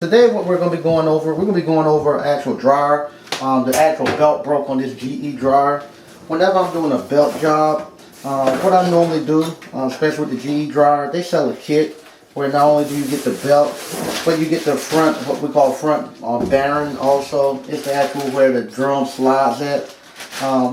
Today what we're going to be going over, an actual dryer. The actual belt broke on this GE dryer. Whenever I'm doing a belt job, what I normally do, especially with the GE dryer, they sell a kit where not only do you get the belt, but you get the front, what we call front bearing also. It's the actual where the drum slides at.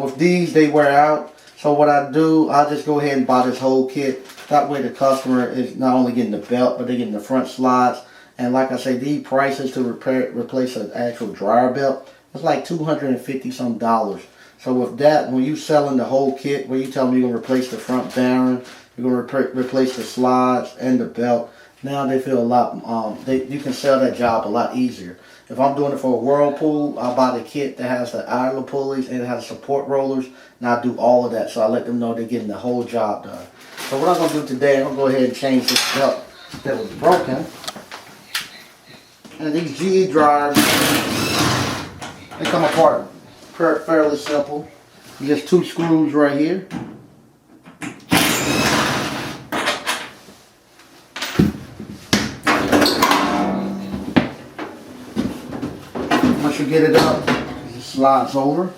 With these, they wear out. So what I do, I just go ahead and buy this whole kit. That way the customer is not only getting the belt, but they're getting the front slides. And like I say, these prices to replace an actual dryer belt, it's like $250 some. So with that, when you selling the whole kit, where you tell them you're going to replace the front bearing, you're going to replace the slides and the belt, now they feel a lot, you can sell that job a lot easier. If I'm doing it for a Whirlpool, I'll buy the kit that has the idler pulleys and it has support rollers, and I do all of that. So I let them know they're getting the whole job done. So what I'm going to do today, I'm going to go ahead and change this belt that was broken. And these GE dryers, they come apart fairly simple. Just two screws right here. Once you get it up, it just slides over.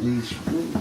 These screws.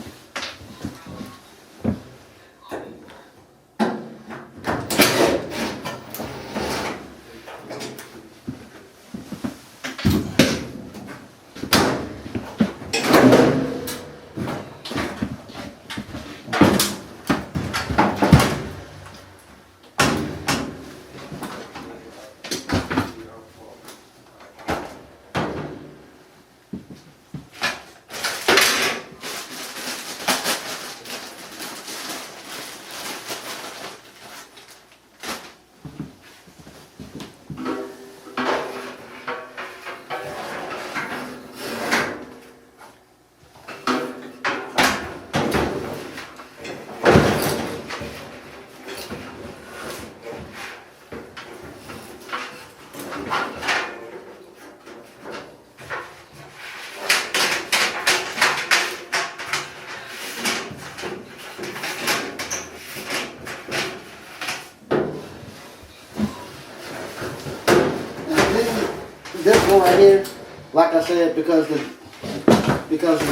This one right here, like I said, because the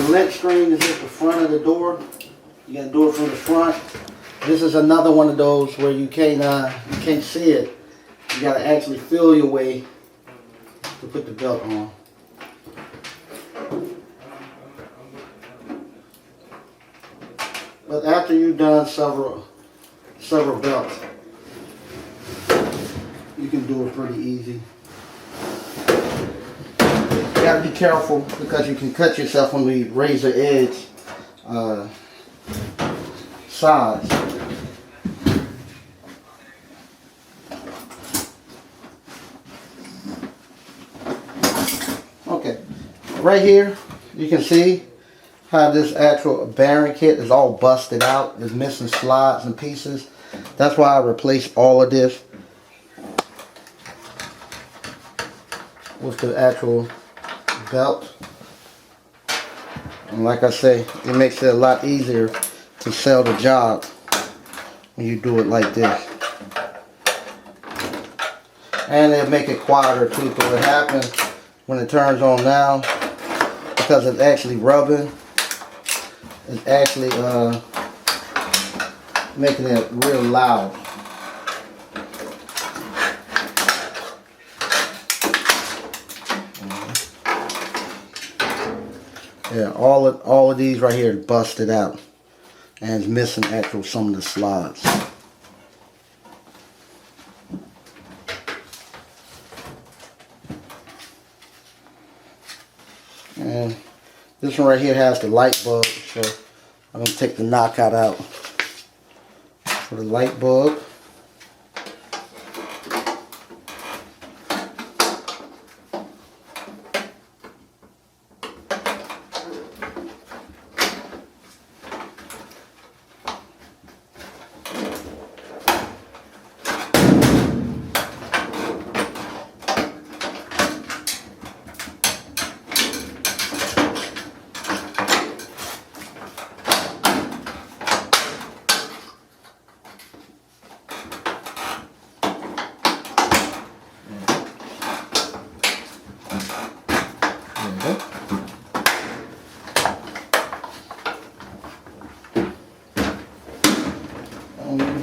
link string is at the front of the door, you gotta do it from the front. This is another one of those where you can't see it. You gotta actually feel your way to put the belt on. But after you've done several belts, you can do it pretty easy. You gotta be careful because you can cut yourself on the razor edge sides. Okay, right here you can see how this actual bearing kit is all busted out. It's missing slides and pieces. That's why I replaced all of this with the actual belt. And like I say, it makes it a lot easier to sell the job when you do it like this. And it'll make it quieter too. So what happens when it turns on now, because it's actually rubbing, it's actually making it real loud. Yeah, all of these right here is busted out and it's missing some of the slides. And this one right here has the light bulb, so I'm going to take the knockout out for the light bulb.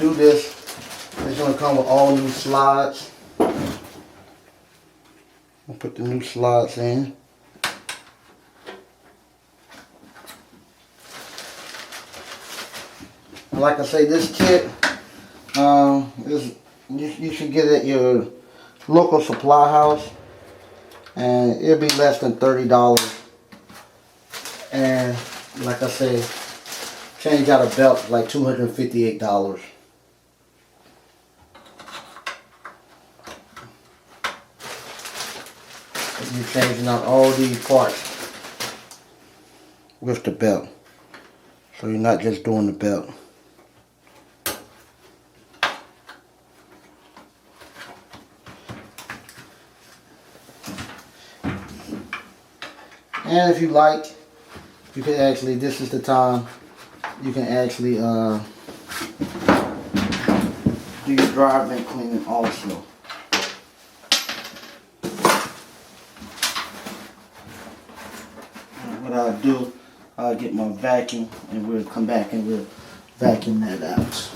do this, it's going to come with all new slides. I'll put the new slides in. And like I say, this kit you should get it at your local supply house, and it'll be less than $30. And like I say, change out a belt like $258. You're changing out all these parts with the belt, so you're not just doing the belt. And if you like, you can actually, this is the time, you can actually do your dryer vent cleaning also. And what I'll do, I'll get my vacuum and we'll come back and we'll vacuum that out.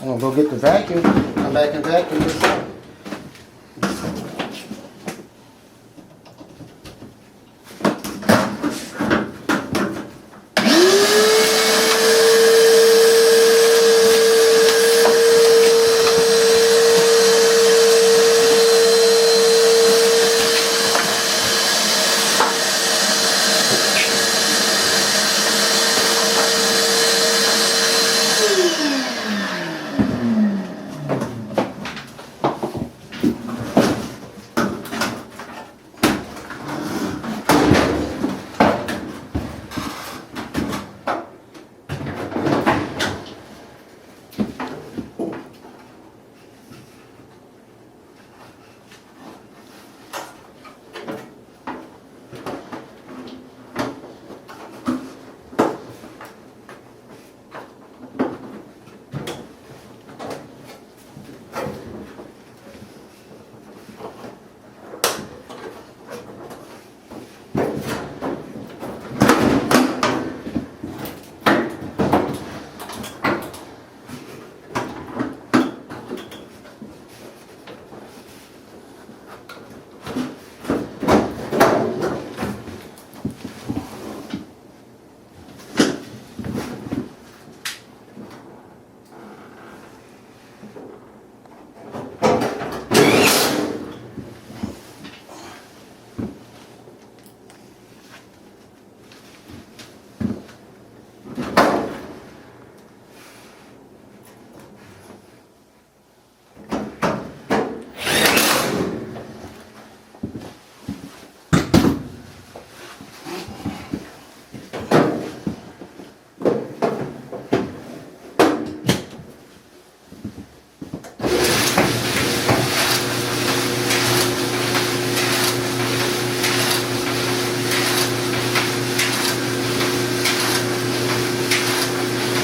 I'm gonna go get the vacuum, come back and vacuum this up.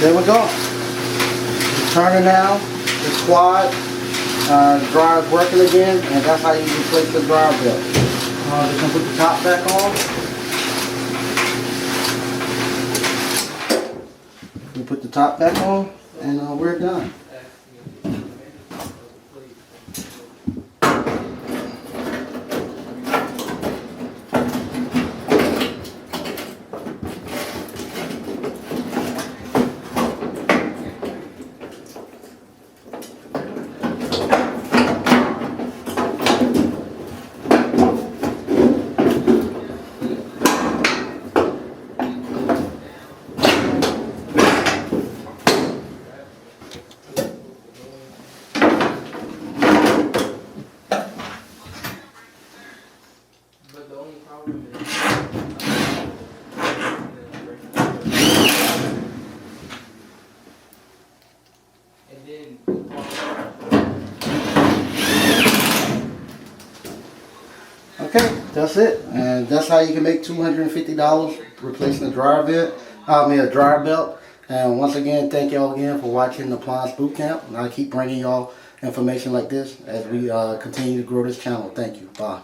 There we go. Turn it now. The quad dryer is working again, and that's how you replace the dryer belt. Just gonna put the top back on. We put the top back on, and we're done. Okay, that's it. And that's how you can make $250 replacing a dryer belt. A dryer belt. And once again, thank y'all again for watching the Appliance Bootcamp. And I'll keep bringing y'all information like this as we continue to grow this channel. Thank you. Bye.